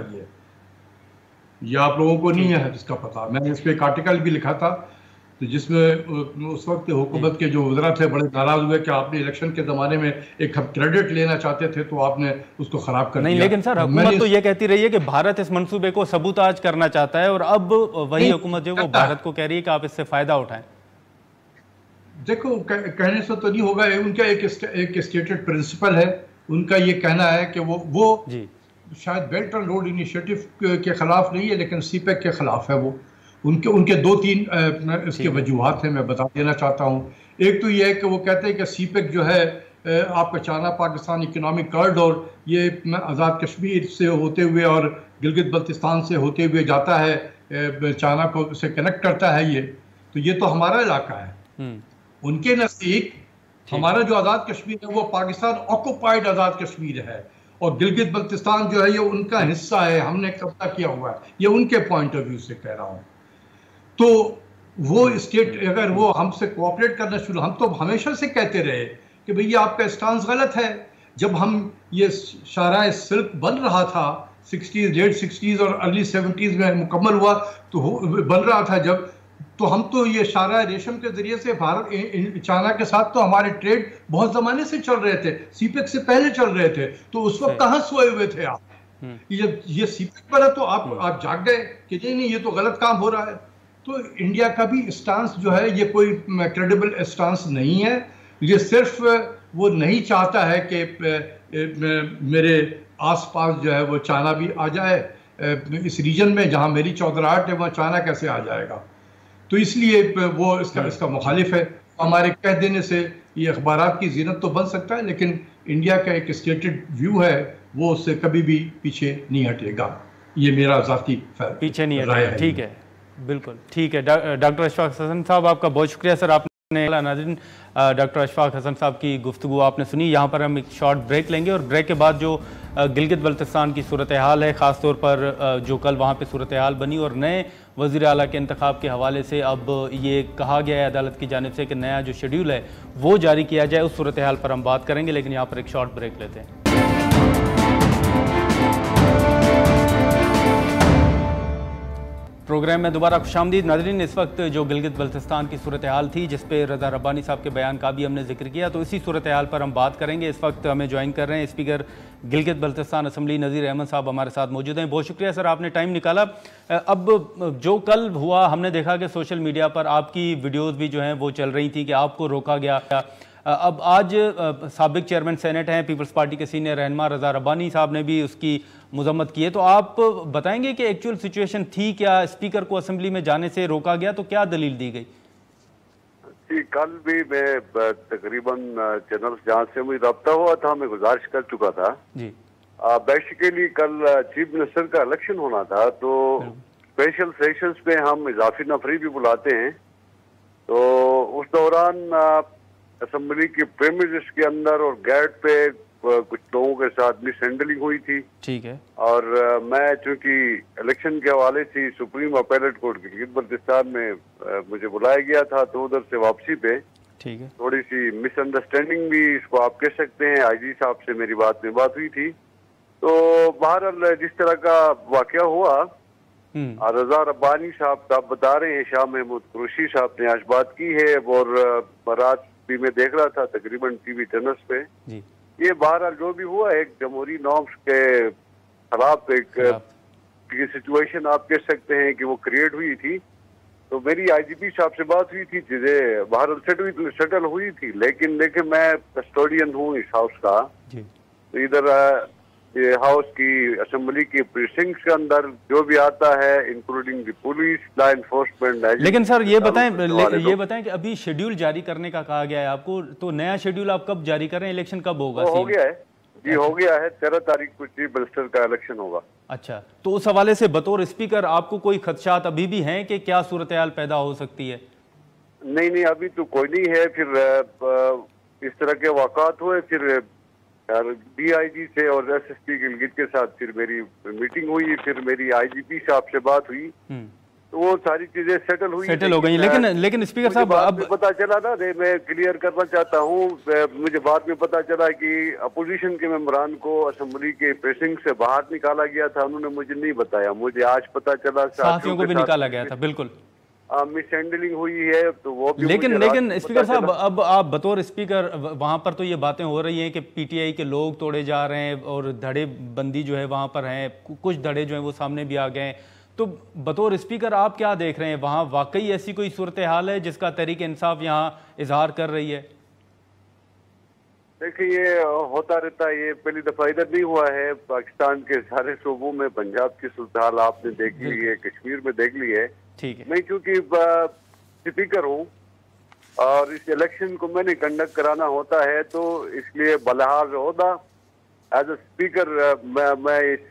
S4: ये आप लोगों को नहीं है इसका पता। मैंने इस पर एक आर्टिकल भी लिखा था, तो जिसमें उस वक्त हुकूमत के जो वज़रा थे बड़े नाराज हुए कि आपने इलेक्शन के ज़माने में एक हम क्रेडिट लेना चाहते थे तो आपने उसको ख़राब कर दिया।
S1: लेकिन सर, हुकूमत तो ये कहती रही है कि भारत इस मंसूबे को सबूताज करना चाहता है, और अब वही हुकूमत जो वो भारत को कह रही है कि आप इससे फ़ायदा उठाएं।
S4: देखो, कहने से तो नहीं होगा, उनका एक स्टेटेड प्रिंसिपल है, उनका ये कहना है कि वो शायद बेल्ट एंड रोड इनिशिएटिव के खिलाफ नहीं है, लेकिन CPEC के खिलाफ है। वो उनके 2-3 इसके वजूहात हैं, मैं बता देना चाहता हूँ। एक तो ये है कि वो कहते हैं कि CPEC जो है आपका चाइना पाकिस्तान इकोनॉमिक कॉरिडोर, ये आज़ाद कश्मीर से होते हुए और गिलगित बल्तिस्तान से होते हुए जाता है, चाइना को से कनेक्ट करता है। ये तो हमारा इलाका है। उनके नज़दीक हमारा जो आज़ाद कश्मीर है वो पाकिस्तान ऑक्युपाइड आज़ाद कश्मीर है, और गिलगित बल्तिस्तान जो है ये उनका हिस्सा है, हमने कब्जा किया हुआ है। ये उनके पॉइंट ऑफ व्यू से कह रहा हूँ। तो वो स्टेट अगर वो हमसे कोऑपरेट करना शुरू, हम तो हमेशा से कहते रहे कि भैया आपका स्टांस गलत है। जब हम ये शाहराह सिल्क बन रहा था 60s, लेट 60s और अर्ली 70s में मुकम्मल हुआ, तो बन रहा था जब, तो हम तो ये शाहराह रेशम के जरिए से भारत चाइना के साथ तो हमारे ट्रेड बहुत ज़माने से चल रहे थे, CPEC से पहले चल रहे थे। तो उस वक्त कहाँ सोए हुए थे आप? ये CPEC पर है तो आप जाग गए कि नहीं ये तो गलत काम हो रहा है। तो इंडिया का भी स्टांस जो है ये कोई क्रेडिबल स्टांस नहीं है। ये सिर्फ वो नहीं चाहता है कि मेरे आसपास जो है वो चाइना भी आ जाए, इस रीजन में जहाँ मेरी चौधराहट है वहाँ चाइना कैसे आ जाएगा। तो इसलिए वो इसका मुखालिफ है। हमारे कह देने से ये अखबारात की जीनत तो बन सकता है, लेकिन इंडिया का एक स्टेटेड व्यू है वो उससे कभी भी पीछे नहीं हटेगा। ये मेरा ज़ाती
S1: पीछे नहीं हटेगा। ठीक है, बिल्कुल ठीक है। डॉक्टर अशफाक हसन साहब, आपका बहुत शुक्रिया सर। आपने नाज़रीन डॉक्टर अशफाक हसन साहब की गुफ्तगू आपने सुनी। यहाँ पर हम एक शॉर्ट ब्रेक लेंगे और ब्रेक के बाद जो गिलगित बल्तिस्तान की सूरत हाल है, ख़ास तौर पर जो कल वहाँ पे सूरत हाल बनी और नए वज़ीर आला के इंतखाब के हवाले से अब ये कहा गया है अदालत की जानिब से कि नया जो शेड्यूल है वो जारी किया जाए, उस सूरत हाल पर हम बात करेंगे। लेकिन यहाँ पर एक शॉर्ट ब्रेक लेते हैं। प्रोग्राम में दोबारा खुशामदीद। नाज़रीन, इस वक्त जो गिलगित बल्तिस्तान की सूरत हाल थी जिस पे रज़ा रब्बानी साहब के बयान का भी हमने जिक्र किया, तो इसी सूरत हाल पर हम बात करेंगे। इस वक्त हमें ज्वाइन कर रहे हैं स्पीकर गिलगित बल्तिस्तान असम्बली नज़ीर अहमद साहब हमारे साथ मौजूद हैं। बहुत शुक्रिया सर, आपने टाइम निकाला। अब जो कल हुआ, हमने देखा कि सोशल मीडिया पर आपकी वीडियोज़ भी जो हैं वो चल रही थी कि आपको रोका गया। अब आज साबिक चेयरमैन सेनेट हैं पीपल्स पार्टी के सीनियर रहनुमा रज़ा रब्बानी साहब ने भी उसकी मजम्मत की है, तो आप बताएंगे कि एक्चुअल सिचुएशन थी क्या? स्पीकर को असेंबली में जाने से रोका गया तो क्या दलील दी गई?
S5: जी, कल भी मैं तकरीबन चैनल जहाँ से मुझे रब्ता हुआ था मैं गुजारिश कर चुका था जी। बेसिकली कल चीफ मिनिस्टर का इलेक्शन होना था, तो स्पेशल सेशंस में हम इजाफी नफरी भी बुलाते हैं। तो उस दौरान असेंबली के प्रेमिसेस के अंदर और गेट पे कुछ लोगों के साथ मिसहैंडलिंग हुई थी। ठीक है। और मैं चूंकि इलेक्शन के हवाले से supreme appellate court Gilgit Baltistan में मुझे बुलाया गया था, तो उधर से वापसी पे ठीक है थोड़ी सी मिसअंडरस्टैंडिंग भी इसको आप कह सकते हैं, आईजी साहब से मेरी बात हुई थी। तो बहरहाल जिस तरह का वाकया हुआ, रज़ा रब्बानी साहब बता रहे हैं, शाह महमूद कुरैशी साहब ने आज बात की है और बारात भी मैं देख रहा था तकरीबन टीवी चैनल्स पे जी। ये बहरहाल जो भी हुआ एक जमहूरी नॉर्म्स के खिलाफ एक सिचुएशन आप कह सकते हैं कि वो क्रिएट हुई थी। तो मेरी आईजीपी साहब से बात हुई थी, चीजें बहरहाल सेटल हुई थी, लेकिन देखिए मैं कस्टोडियन हूँ इस हाउस का जी। तो इधर ये हाउस की असेंबली की प्रीसिंक्ट्स के अंदर जो भी आता है including the police, law enforcement. लेकिन सर ये बताएं कि अभी शेड्यूल जारी करने का कहा गया है आपको, तो नया शेड्यूल आप कब जारी कर रहे हैं? इलेक्शन कब होगा? हो गया है जी, हो गया है। 13 तारीख को चीफ मिनिस्टर का इलेक्शन होगा। अच्छा, तो उस हवाले से बतौर स्पीकर आपको कोई खदशात अभी भी हैं कि क्या सूरत हाल पैदा हो सकती है? नहीं, अभी तो कोई नहीं है। फिर इस तरह के वाक़ात हुए, फिर डीआईजी से और एसएसपी गिलगित के साथ फिर मेरी मीटिंग हुई, फिर मेरी आईजीपी साहब से बात हुई, तो वो सारी चीजें सेटल हो गई। लेकिन स्पीकर साहब अब पता चला ना, मैं क्लियर करना चाहता हूँ, मुझे बाद में पता चला कि अपोजिशन के मेंबरान को असेंबली के प्रेसिंग से बाहर निकाला गया था। उन्होंने मुझे नहीं बताया, मुझे आज पता चला साथियों को भी निकाला गया था। बिल्कुल मिसहैंडलिंग हुई है, तो वो भी लेकिन स्पीकर साहब अब आप बतौर स्पीकर वहां पर तो ये बातें हो रही हैं कि पीटीआई के लोग तोड़े जा रहे हैं और धड़े बंदी जो है वहां पर हैं, कुछ धड़े जो हैं वो सामने भी आ गए हैं, तो बतौर स्पीकर आप क्या देख रहे हैं? वहां वाकई ऐसी कोई सूरत हाल है जिसका तहरीक इंसाफ यहाँ इजहार कर रही है? देखिए ये होता रहता है, ये पहली दफा इधर नहीं हुआ है, पाकिस्तान के सारे सूबों में पंजाब की सूरत हाल आपने देख ली है, कश्मीर में देख ली है। ठीक है। मैं क्योंकि स्पीकर हूँ और इस इलेक्शन को मैंने कंडक्ट कराना होता है, तो इसलिए बलहाज ओहदा एज ए स्पीकर मैं इस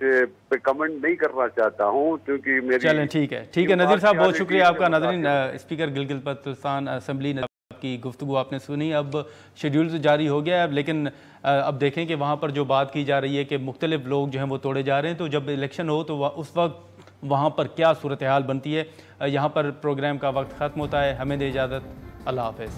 S5: पे कमेंट नहीं करना चाहता हूँ, क्योंकि मेरी चलें ठीक है नज़ीर साहब, बहुत शुक्रिया आपका। नाज़रीन, स्पीकर गिलगित बल्तिस्तान असम्बली की गुफ्तगू आपने सुनी। अब शेड्यूल तो जारी हो गया है, लेकिन अब देखें कि वहाँ पर जो बात की जा रही है कि मुख्तलिफ लोग जो हैं वो तोड़े जा रहे हैं, तो जब इलेक्शन हो तो उस वक्त वहाँ पर क्या सूरत हाल बनती है। यहाँ पर प्रोग्राम का वक्त ख़त्म होता है, हमें दे इजाज़त, अल्लाह हाफ़िज़।